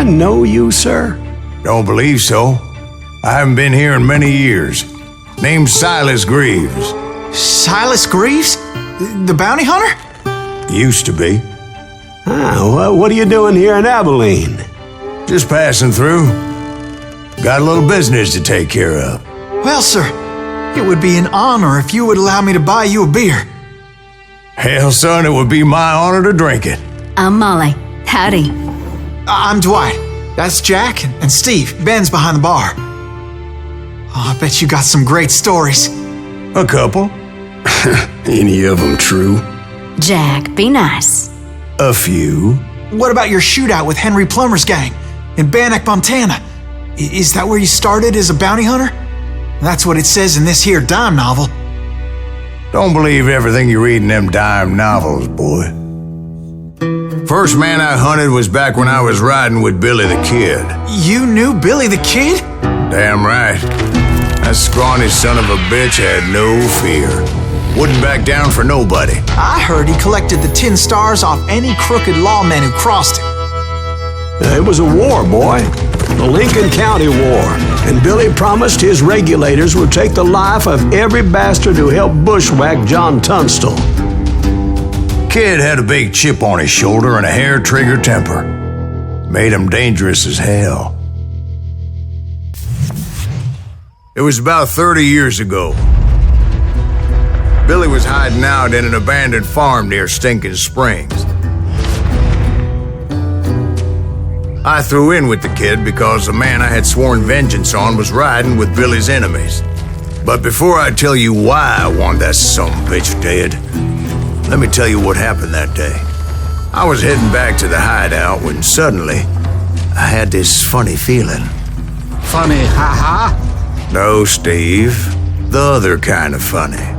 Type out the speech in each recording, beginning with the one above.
I know you, sir? Don't believe so. I haven't been here in many years. Name's Silas Greaves. Silas Greaves? The bounty hunter? Used to be. Well, what are you doing here in Abilene? Just passing through. Got a little business to take care of. Well, sir, it would be an honor if you would allow me to buy you a beer. Hell, son, it would be my honor to drink it. I'm Molly. Howdy. I'm Dwight. That's Jack and Steve. Ben's behind the bar. Oh, I bet you got some great stories. A couple. Any of them true? Jack, be nice. A few. What about your shootout with Henry Plummer's gang in Bannock, Montana? Is that where you started as a bounty hunter? That's what it says in this here dime novel. Don't believe everything you read in them dime novels, boy. First man I hunted was back when I was riding with Billy the Kid. You knew Billy the Kid? Damn right. That scrawny son of a bitch had no fear. Wouldn't back down for nobody. I heard he collected the 10 stars off any crooked lawmen who crossed him. It was a war, boy. The Lincoln County War. And Billy promised his regulators would take the life of every bastard who helped bushwhack John Tunstall. Kid had a big chip on his shoulder and a hair-trigger temper. Made him dangerous as hell. It was about 30 years ago. Billy was hiding out in an abandoned farm near Stinking Springs. I threw in with the kid because the man I had sworn vengeance on was riding with Billy's enemies. But before I tell you why I want that sumbitch dead, let me tell you what happened that day. I was heading back to the hideout when suddenly I had this funny feeling. Funny, ha-ha? No, Steve. The other kind of funny.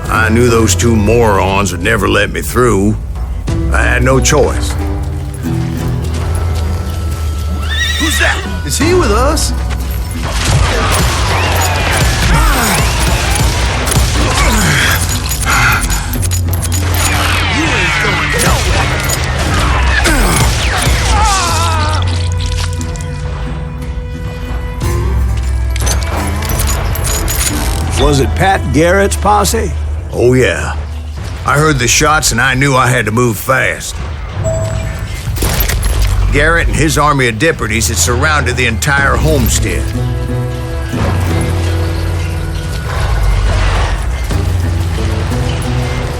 I knew those two morons would never let me through. I had no choice. Who's that? Is he with us? You ain't Was it Pat Garrett's posse? Oh, yeah. I heard the shots and I knew I had to move fast. Garrett and his army of deputies had surrounded the entire homestead.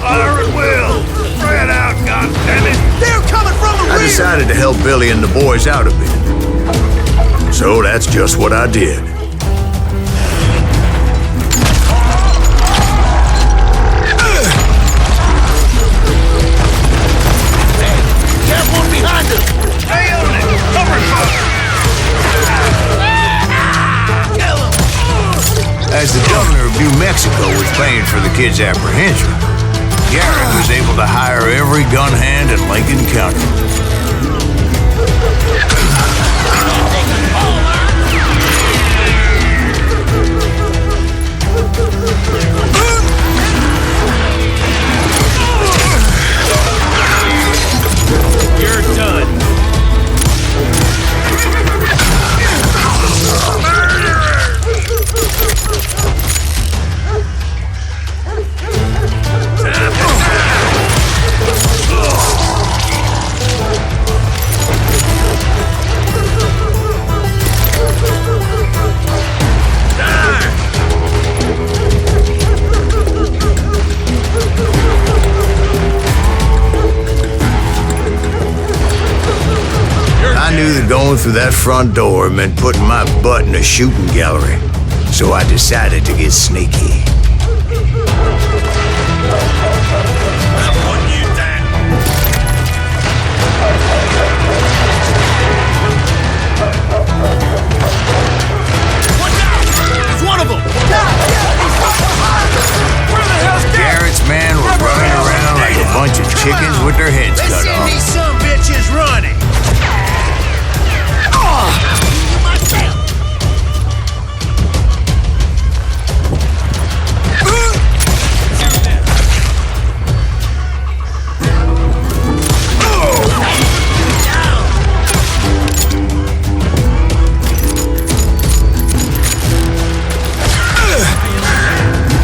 Fire at will! Spread out, goddammit! They're coming from the rear! I decided to help Billy and the boys out a bit. So that's just what I did. As the governor of New Mexico was paying for the kid's apprehension, Garrett was able to hire every gun hand in Lincoln County. You're done. I knew that going through that front door meant putting my butt in a shooting gallery, so I decided to get sneaky. I'm putting you down. chickens with their heads Let's cut send off. these some bitches running.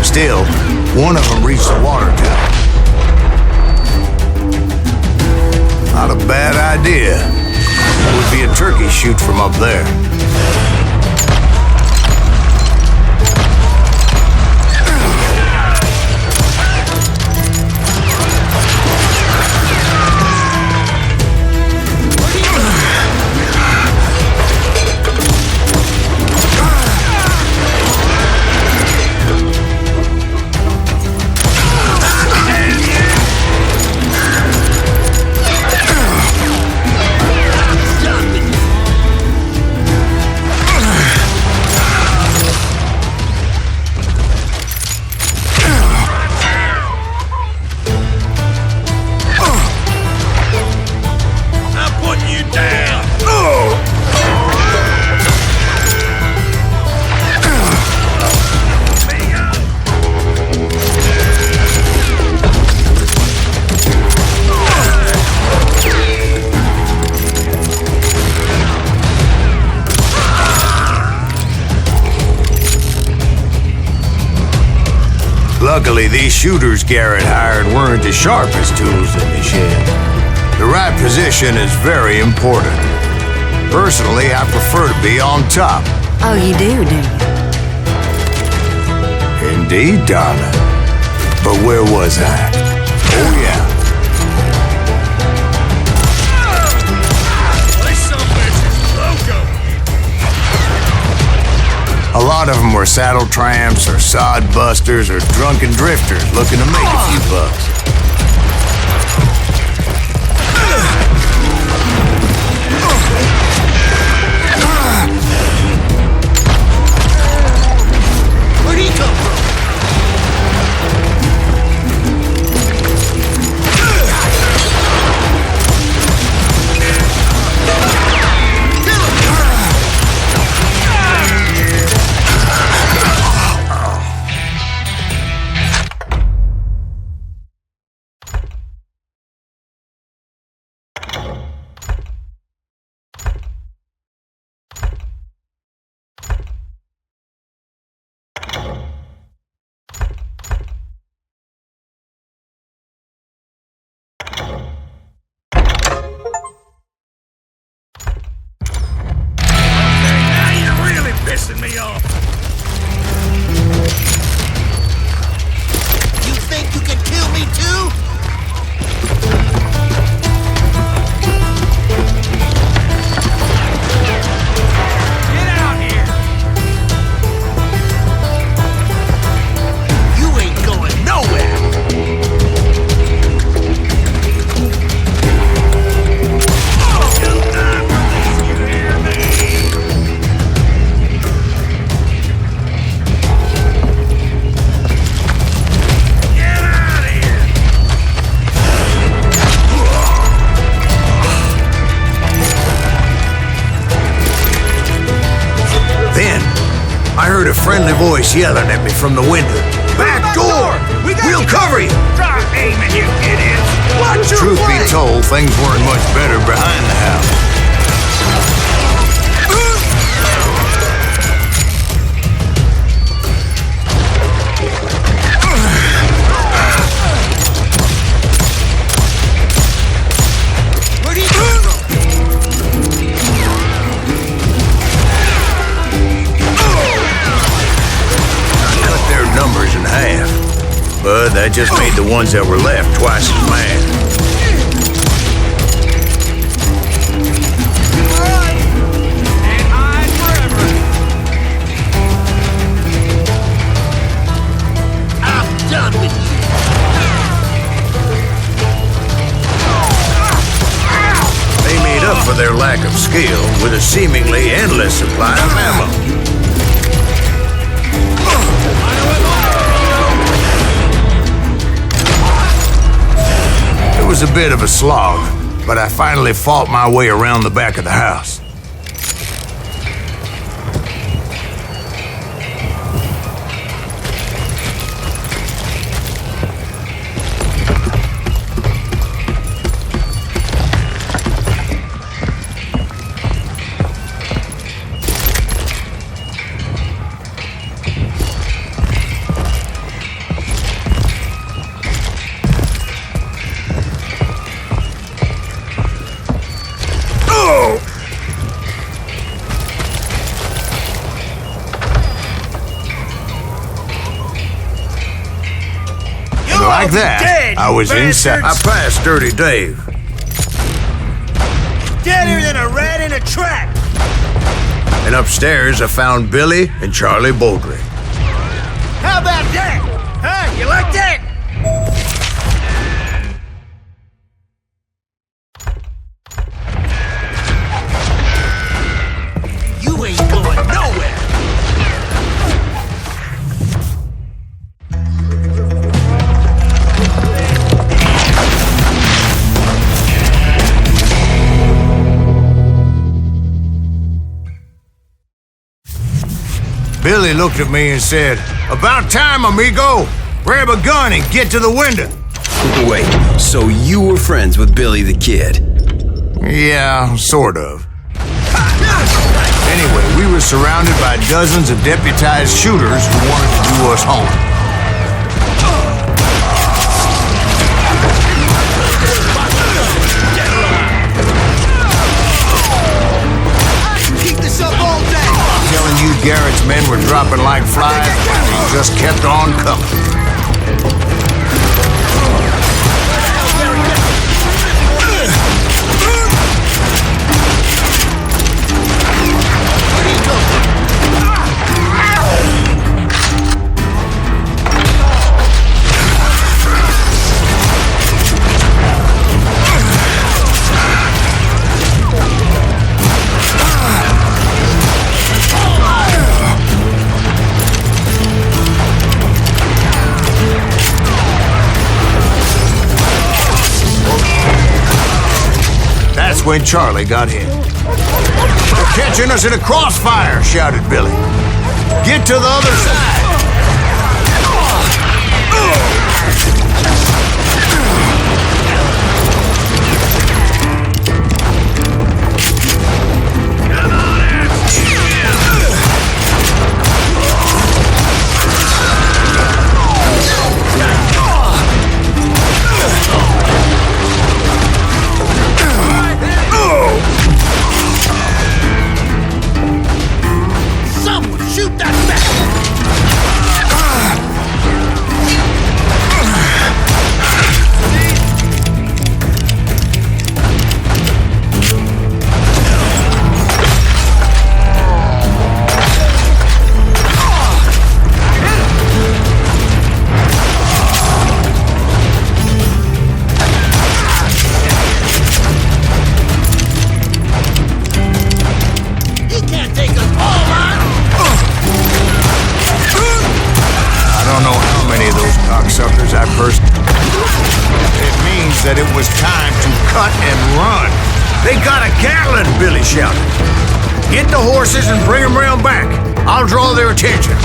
Still, one of them reached the water tower. Not a bad idea. It would be a turkey shoot from up there. Luckily, these shooters Garrett hired weren't the sharpest tools in the shed. The right position is very important. Personally, I prefer to be on top. Oh, you do you? Indeed, darling. But where was I? Oh, yeah. This some bitch is loco. A lot of them were saddle tramps or sod busters or drunken drifters looking to make a few bucks. Where'd he come from? Now you're really pissing me off. You think you can kill me too? Get out here! You ain't going nowhere! You hear me? Get out of here! Then, I heard a friendly voice yelling at me from the window. Back door! We'll cover you! Try aiming, you idiots! Watch your Truth be flank! told, things weren't much better behind the house. Where'd he come from? Cut their numbers in half. But that just made the ones that were left twice as mad. And hide forever. I'm done with you. They made up for their lack of skill with a seemingly endless supply of ammo. There was was a bit of a slog, but I finally fought my way around the back of the house. Like that, I was inside. I passed Dirty Dave. Deader than a rat in a trap! And upstairs, I found Billy and Charlie Baldry. How about that? Huh? You like that? You ain't going nowhere! Billy looked at me and said, "About time, amigo! Grab a gun and get to the window!" Wait, so you were friends with Billy the Kid? Yeah, sort of. Anyway, we were surrounded by dozens of deputized shooters who wanted to do us home. Keep this up all day! Telling you Garrett's men were dropping like flies, he just kept on coming. That's when Charlie got hit. "They're catching us in a crossfire," shouted Billy. "Get to the other side!" Shoot that bastard! He can't take us all on! I don't know how many of those cocksuckers I first... It means that it was time to cut and run. "They got a Gatlin," Billy shouted. "Get the horses and bring them round back. I'll draw their attention."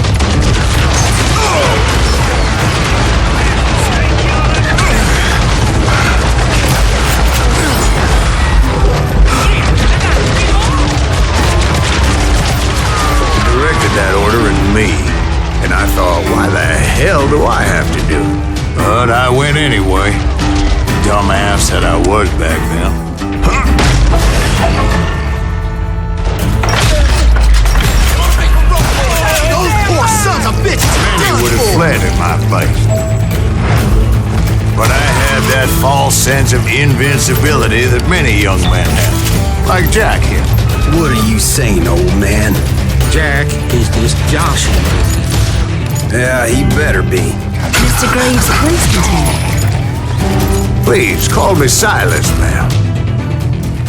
Directed that order at me. And I thought, why the hell do I have to do it? But I went anyway. Dumbass that I was back then. Those poor sons of bitches! Many would have fled in my place. But I had that false sense of invincibility that many young men have. Like Jack here. What are you saying, old man? Jack is just joshing with me. Yeah, he better be. Mr. Graves, please continue. Please, call me Silas, ma'am.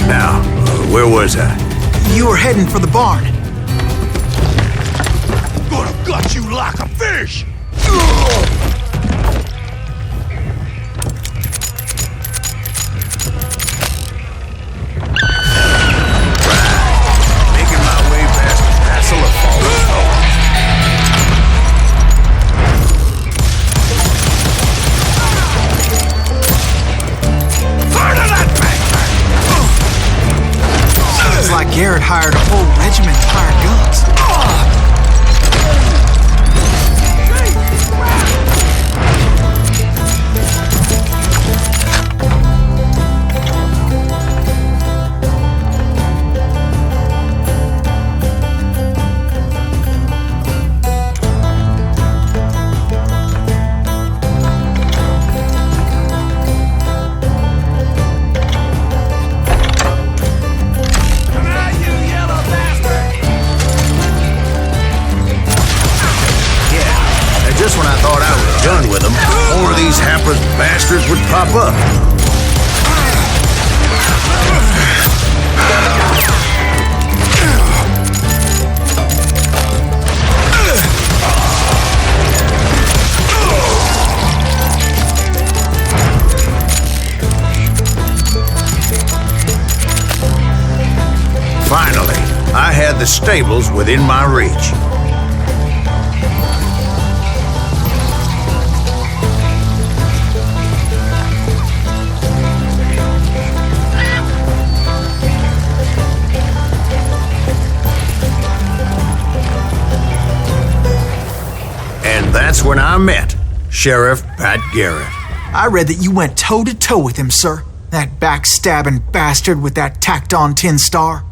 Now, where was I? You were heading for the barn. Gonna gut you like a fish! done with them, more of these hapless bastards would pop up. Finally, I had the stables within my reach. And that's when I met Sheriff Pat Garrett. I read that you went toe-to-toe with him, sir. That backstabbing bastard with that tacked-on tin star.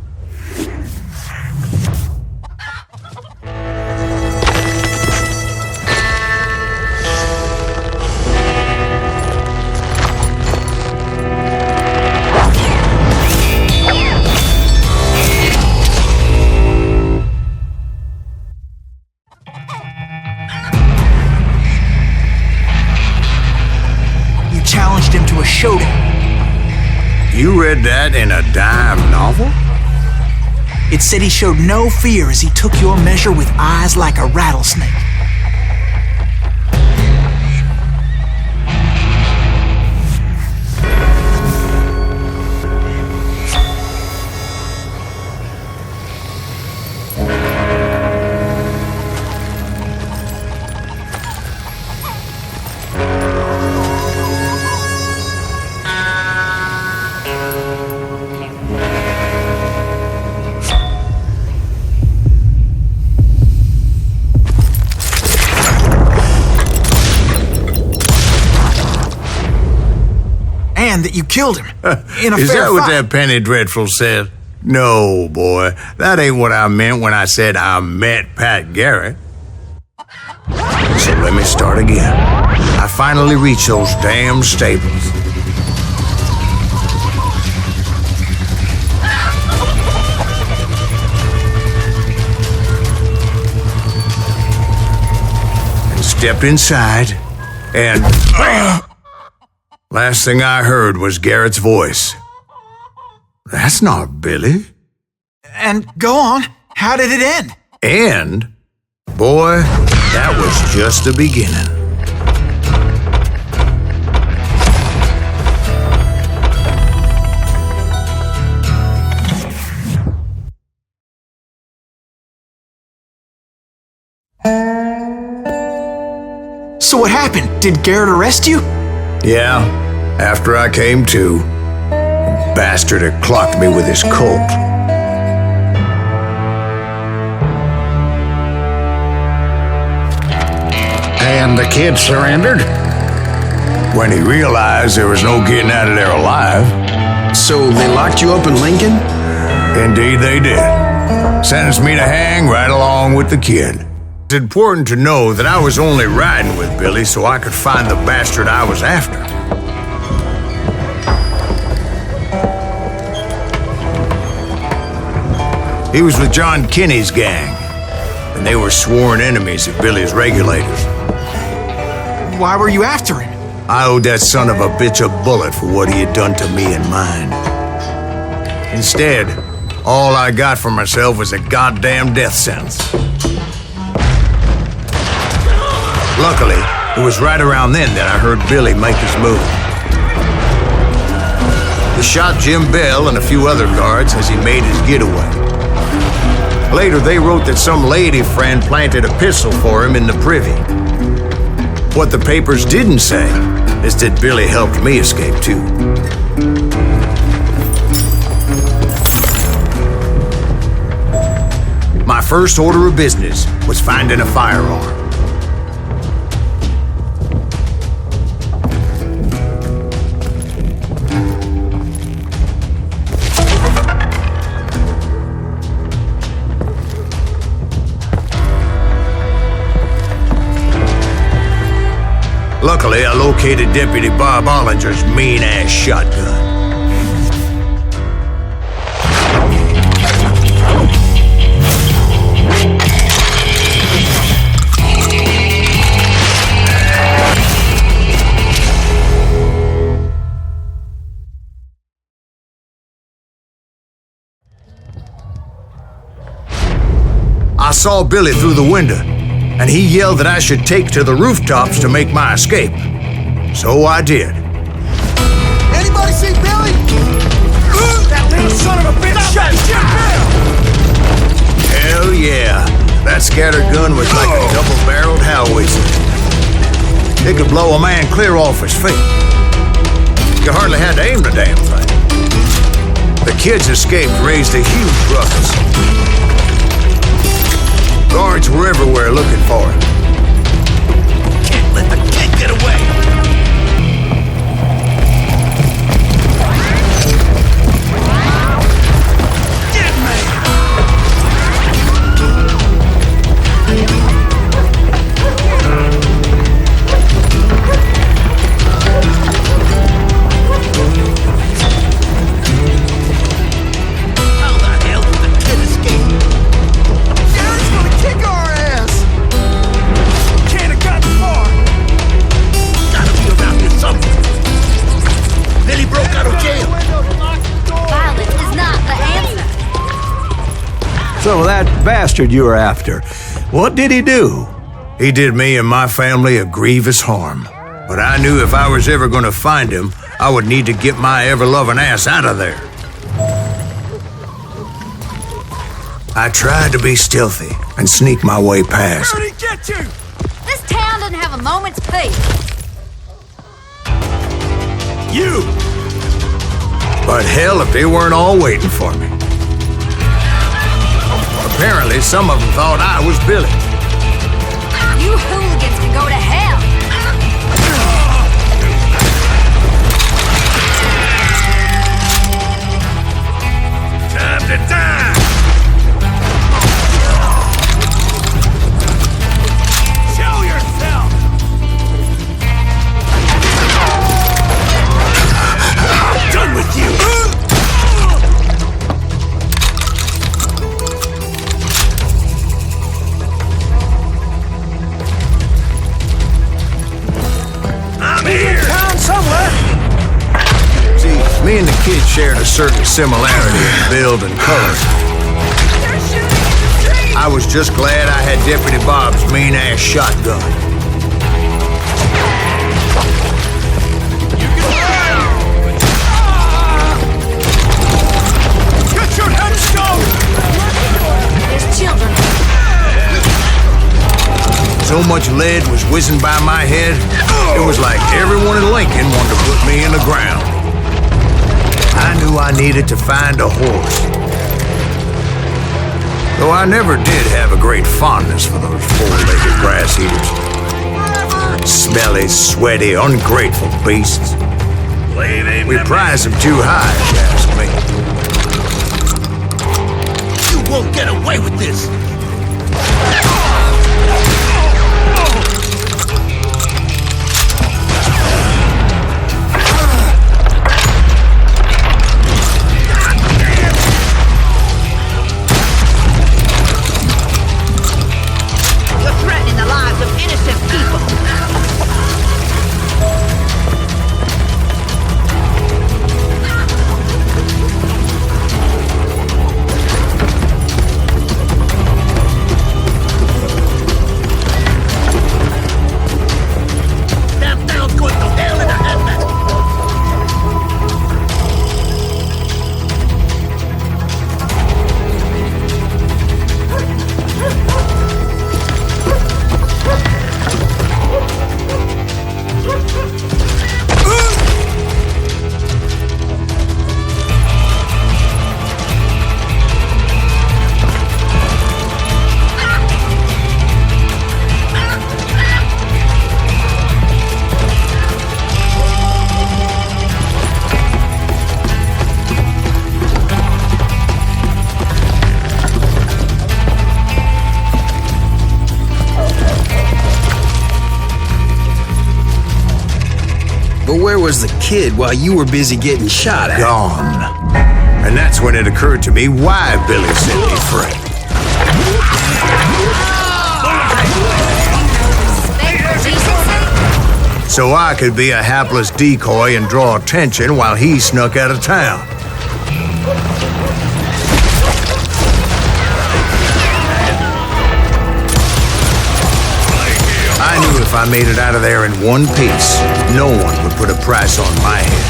Challenged him to a showdown. You read that in a dime novel? It said he showed no fear as he took your measure with eyes like a rattlesnake. That you killed him in a Is fair that what fight. that Penny Dreadful said? No, boy. That ain't what I meant when I said I met Pat Garrett. So let me start again. I finally reached those damn stables. And stepped inside and... Last thing I heard was Garrett's voice. That's not Billy. And go on. How did it end? And, boy, that was just the beginning. So what happened? Did Garrett arrest you? Yeah, after I came to, the bastard had clocked me with his Colt. And the kid surrendered? When he realized there was no getting out of there alive. So they locked you up in Lincoln? Indeed they did. Sentenced me to hang right along with the kid. It's important to know that I was only riding with Billy so I could find the bastard I was after. He was with John Kinney's gang, and they were sworn enemies of Billy's regulators. Why were you after him? I owed that son of a bitch a bullet for what he had done to me and mine. Instead, all I got for myself was a goddamn death sentence. Luckily, it was right around then that I heard Billy make his move. He shot Jim Bell and a few other guards as he made his getaway. Later, they wrote that some lady friend planted a pistol for him in the privy. What the papers didn't say is that Billy helped me escape too. My first order of business was finding a firearm. Luckily, I located Deputy Bob Ollinger's mean-ass shotgun. I saw Billy through the window, and he yelled that I should take to the rooftops to make my escape. So I did. Anybody see Billy? That little son of a bitch shot Jim Bill! Hell yeah. That scattered gun was like a double-barreled howitzer. It could blow a man clear off his feet. You hardly had to aim the damn thing. The kids escaped, raised a huge ruckus. Guards were everywhere looking for him. Can't let the kid get away! Get me! How the hell did the kid escape? Dad's gonna kick our ass! Can't have gotten far! Gotta be around here somewhere. Billy broke out of jail. Violence is not the answer. So that bastard you were after, what did he do? He did me and my family a grievous harm. But I knew if I was ever gonna find him, I would need to get my ever-loving ass out of there. I tried to be stealthy and sneak my way past. Where'd he get you? This town doesn't have a moment's peace. You! But hell if they weren't all waiting for me. Apparently, some of them thought I was Billy. You hooligans can go to hell. Time to die! Show yourself! Done with you! I'm here! Town somewhere! See, me and the kid shared a certain similarity in build and color. I was just glad I had Deputy Bob's mean-ass shotgun. Get your headstone! There's children. So much lead was whizzing by my head, it was like everyone in Lincoln wanted to put me in the ground. I knew I needed to find a horse. Though I never did have a great fondness for those four-legged grass eaters. Smelly, sweaty, ungrateful beasts. We prize them too high, if you ask me. You won't get away with this! You're threatening the lives of innocent people. That town's going to hell in a handbasket! But where was the kid while you were busy getting shot at? Gone. And that's when it occurred to me why Billy set me free. So I could be a hapless decoy and draw attention while he snuck out of town. if I made it out of there in one piece, no one would put a price on my head.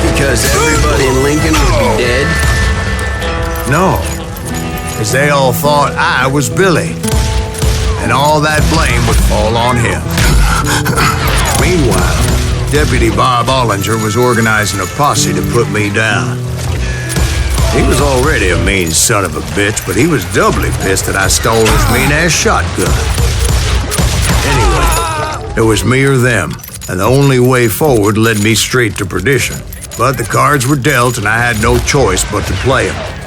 Because everybody in Lincoln would be dead? No, because they all thought I was Billy, and all that blame would fall on him. Meanwhile, Deputy Bob Ollinger was organizing a posse to put me down. He was already a mean son of a bitch, but he was doubly pissed that I stole his mean-ass shotgun. Anyway, it was me or them, and the only way forward led me straight to perdition. But the cards were dealt, and I had no choice but to play them.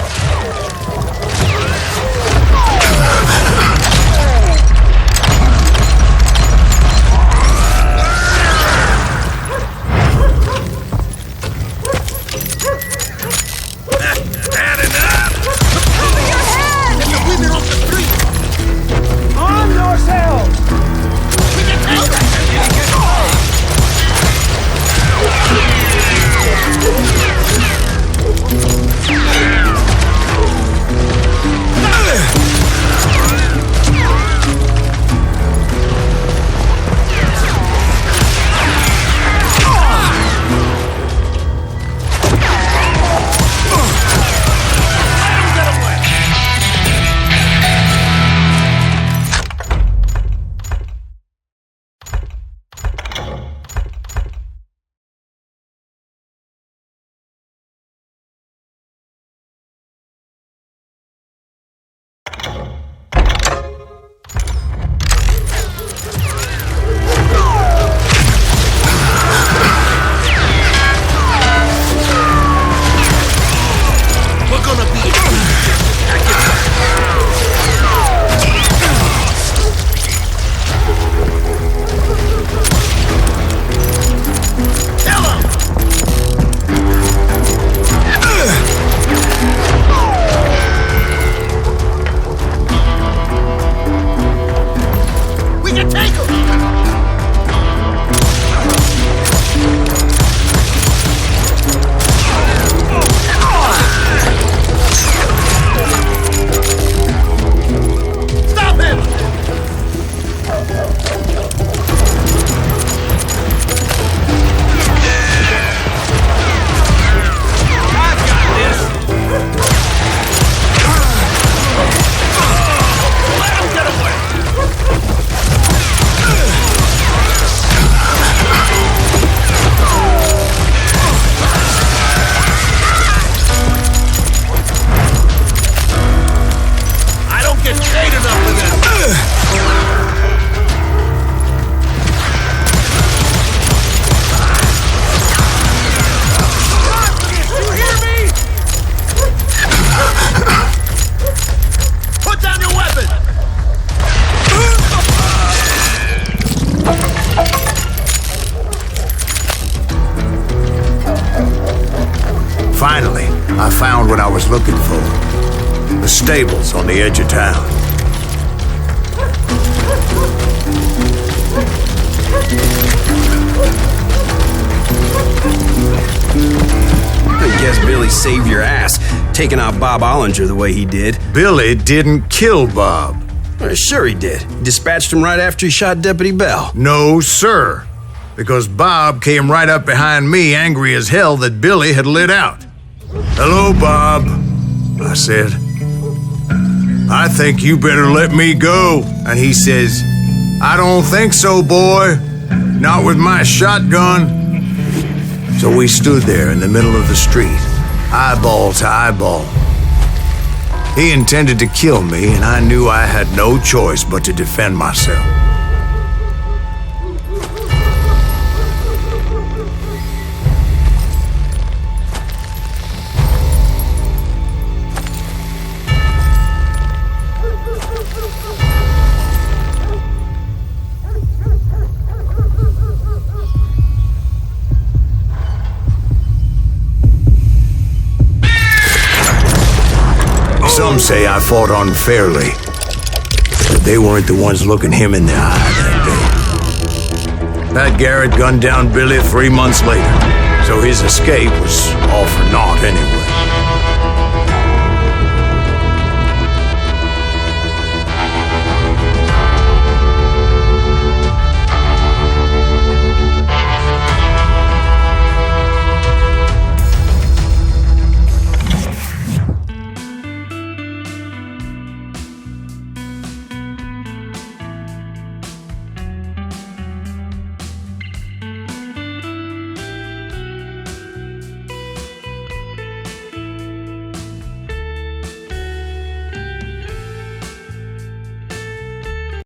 Finally, I found what I was looking for. The stables on the edge of town. I guess Billy saved your ass, taking out Bob Ollinger the way he did. Billy didn't kill Bob. Sure he did. He dispatched him right after he shot Deputy Bell. No, sir. Because Bob came right up behind me, angry as hell that Billy had lit out. "Hello, Bob," I said. "I think you better let me go." And he says, "I don't think so, boy. Not with my shotgun." So we stood there in the middle of the street, eyeball to eyeball. He intended to kill me, and I knew I had no choice but to defend myself. Some say I fought unfairly, but they weren't the ones looking him in the eye that day. Pat Garrett gunned down Billy 3 months later, so his escape was all for naught anyway.